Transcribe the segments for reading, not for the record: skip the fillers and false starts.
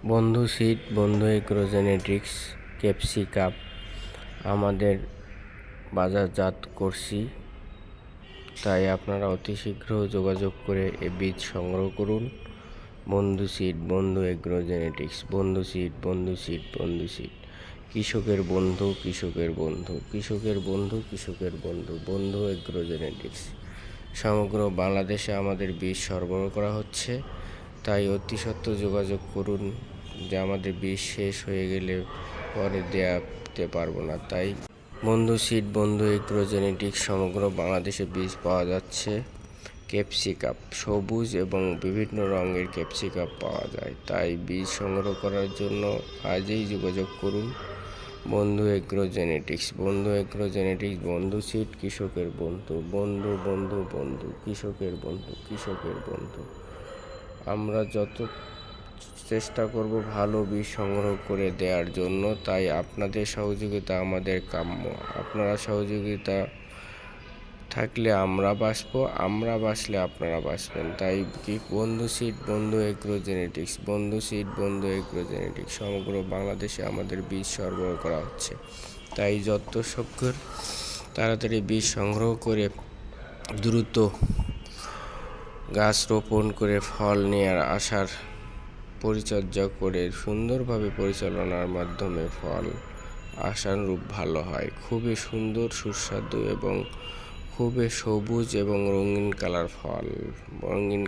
বন্ধু সিড, বন্ধু agro genetics, capsicum আমাদের বাজারজাত করছি। তাই আপনারা অতি শীঘ্র যোগাযোগ করে এ বীজ সংগ্রহ করুন। বন্ধু সিড, বন্ধু এগ্রো জেনেটিক্স, বন্ধু সিড, বন্ধু সিড, বন্ধু সিড। কৃষকের বন্ধু, কৃষকের বন্ধু, কৃষকের বন্ধু, কৃষকের বন্ধু, বন্ধু এগ্রো জেনেটিক্স। সমগ্র বাংলাদেশে আমাদের বীজ সরবরাহ করা হচ্ছে, তাই অতি সত্বর যোগাযোগ করুন। যে আমাদের বীজ শেষ হয়ে গেলে পরে দিতে পারবো না। তাই বন্ধু সিড, বন্ধু এগ্রো জেনেটিক্স সমগ্র বাংলাদেশে বীজ পাওয়া যাচ্ছে। ক্যাপসিকাম সবুজ এবং বিভিন্ন রঙের ক্যাপসিকাম পাওয়া যায়। তাই বীজ সংগ্রহ করার জন্য আজই যোগাযোগ করুন। বন্ধু এগ্রো জেনেটিক্স, বন্ধু এগ্রো জেনেটিক্স, বন্ধু সিড, কৃষকের বন্ধু, বন্ধু বন্ধু বন্ধু, কৃষকের বন্ধু, কৃষকের বন্ধু। আমরা যত চেষ্টা করব ভালো বীজ সংগ্রহ করে দেওয়ার জন্য, তাই আপনাদের সহযোগিতা আমাদের কাম্য। আপনারা সহযোগিতা থাকলে আমরা বাঁচবো, আমরা বাঁচলে আপনারা বাঁচবেন। তাই কি বন্ধু সিড, বন্ধু এগ্রো জেনেটিক্স, বন্ধু সিড, বন্ধু এগ্রো জেনেটিক্স সমগ্র বাংলাদেশে আমাদের বীজ সরবরাহ করা হচ্ছে। তাই যত শীঘ্র তাড়াতাড়ি বীজ সংগ্রহ করে দ্রুত গাছ রোপণ করে ফল নিয়ে আসার পরিচর্যা করে সুন্দরভাবে পরিচালনার মাধ্যমে ফল আশানুরূপ ভালো হয়। খুবই সুন্দর, সুস্বাদু এবং খুবই সবুজ এবং রঙিন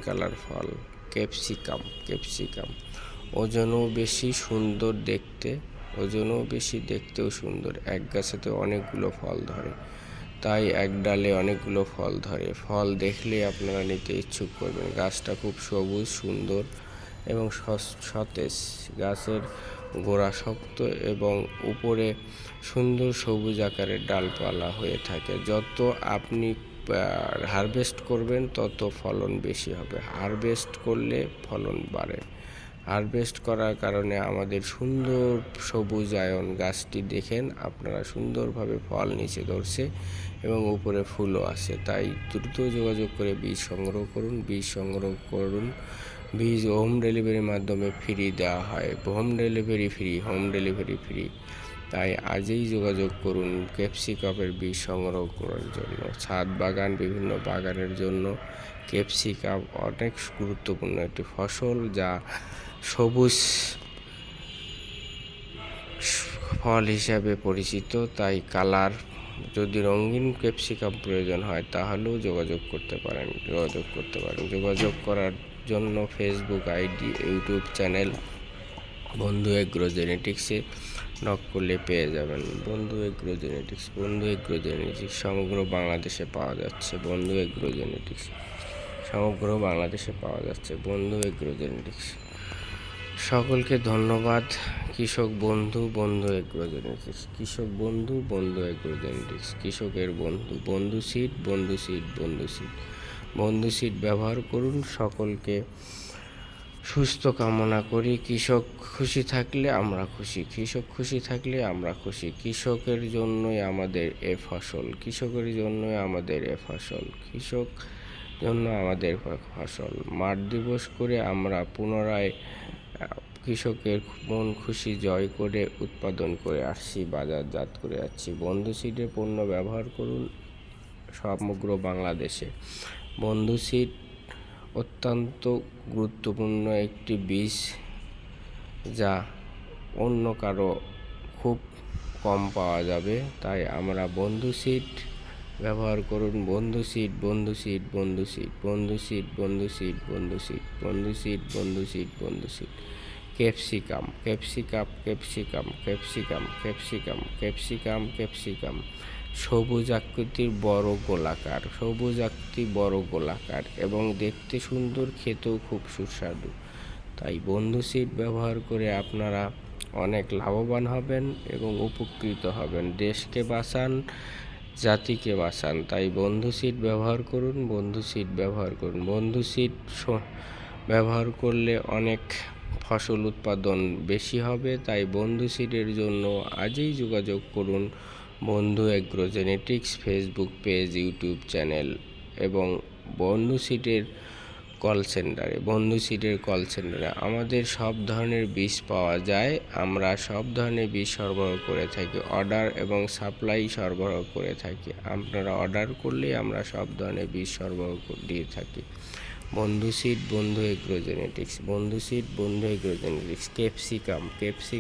কালার ফল ক্যাপসিকাম। ক্যাপসিকাম ওজনও বেশি, সুন্দর দেখতে, ওজনও বেশি, দেখতেও সুন্দর। এক গাছেতে অনেকগুলো ফল ধরে, তাই এক ডালে অনেকগুলো ফল ধরে। ফল দেখলে আপনারা নিতে ইচ্ছুক করবেন। গাছটা খুব সবুজ, সুন্দর এবং সতেজ। গাছের গোড়া শক্ত এবং উপরে সুন্দর সবুজ আকারের ডালপালা হয়ে থাকে। যত আপনি হারভেস্ট করবেন তত ফলন বেশি হবে। হারভেস্ট করলে ফলন বাড়ে। হারভেস্ট করার কারণে আমাদের সুন্দর সবুজায়ন গাছটি দেখেন আপনারা, সুন্দরভাবে ফল নিচে ধরছে এবং উপরে ফুলও আসে। তাই দ্রুত যোগাযোগ করে বীজ সংগ্রহ করুন। বীজ সংগ্রহ করুন। বীজ হোম ডেলিভারির মাধ্যমে ফ্রি দেওয়া হয়। Home delivery free, home delivery free. তাই আজই যোগাযোগ করুন ক্যাপসিকামের বীজ সংগ্রহ করার জন্য। ছাদ বাগান, বিভিন্ন বাগানের জন্য ক্যাপসিকাম অনেক গুরুত্বপূর্ণ একটি ফসল, যা সবুজ ফল হিসাবে পরিচিত। তাই কালার, যদি রঙিন ক্যাপসিকাম প্রয়োজন হয় তাহলেও যোগাযোগ করতে পারেন। যোগাযোগ করার জন্য ফেসবুক আইডি, ইউটিউব চ্যানেল বন্ধু এগ্রো জেনেটিক্সে নক করলে পেয়ে যাবেন। বন্ধু এগ্রো জেনেটিক্স, বন্ধু এগ্রো জেনেটিক্স সমগ্র বাংলাদেশে পাওয়া যাচ্ছে। বন্ধু এগ্রো জেনেটিক্স সমগ্র বাংলাদেশে পাওয়া যাচ্ছে। বন্ধু এগ্রো জেনেটিক্স। সকলকে ধন্যবাদ। কৃষক বন্ধু, বন্ধু এগ্রো জেনেটিক্স, কৃষক বন্ধু, বন্ধু এগ্রো জেনেটিক্স, কৃষকের বন্ধু, বন্ধু সিড, বন্ধু সিড, বন্ধু সিড, বন্ধু সিড ব্যবহার করুন। সকলকে সুস্থ কামনা করি। কৃষক খুশি থাকলে আমরা খুশি, কৃষক খুশি থাকলে আমরা খুশি। কৃষকের জন্যই আমাদের এ ফসল, কৃষকের জন্যই আমাদের এ ফসল, কৃষক জন্য আমাদের ফসল। মাঠ দিবস করে আমরা পুনরায় কৃষকের মন খুশি জয় করে উৎপাদন করে আসছি, বাজারজাত করে আসছি। বন্ধু সিডের পণ্য ব্যবহার করুন সমগ্র বাংলাদেশে। বন্ধু সিড অত্যন্ত গুরুত্বপূর্ণ একটি বীজ, যা অন্য কারো খুব কম পাওয়া যাবে। তাই আমরা বন্ধু সিড ব্যবহার করুন। বন্ধু সিড, বন্ধু সিড, বন্ধু সিড, বন্ধু সিড, বন্ধু সিড, বন্ধু সিড, বন্ধু সিড, বন্ধু সিড, বন্ধু seed. Capsicum, capsicum, capsicum, capsicum, capsicum, capsicum, capsicum সবুজ আকৃতির বড় গোলাকার, সবুজ আকৃতি বড় গোলাকার এবং দেখতে সুন্দর, খেতেও খুব সুস্বাদু। তাই বন্ধু সিড ব্যবহার করে আপনারা অনেক লাভবান হবেন এবং উপকৃত হবেন। দেশকে বাঁচান, জাতিকে বাঁচান। তাই বন্ধু সিড ব্যবহার করুন, বন্ধু সিড ব্যবহার করুন। বন্ধু সিড ব্যবহার করলে অনেক ফসল উৎপাদন বেশি হবে। তাই বন্ধু সিডের জন্য আজই যোগাযোগ করুন। বন্ধু agro genetics Facebook page, YouTube channel এবং বন্ধু সিডের কল সেন্টারে, বন্ধু সিডের কল সেন্টারে আমাদের সব ধরনের বীজ পাওয়া যায়। আমরা সব ধরনের বীজ সরবরাহ করে থাকি, অর্ডার এবং সাপ্লাই সরবরাহ করে থাকি। আপনারা অর্ডার করলে আমরা সব ধরনের বীজ সরবরাহ দিয়ে থাকি। বন্ধু সিড, বন্ধু এগ্রোজেনেটিক্স, বন্ধু সিড, বন্ধু এগ্রোজেনেটিক্স, ক্যাপসিকাম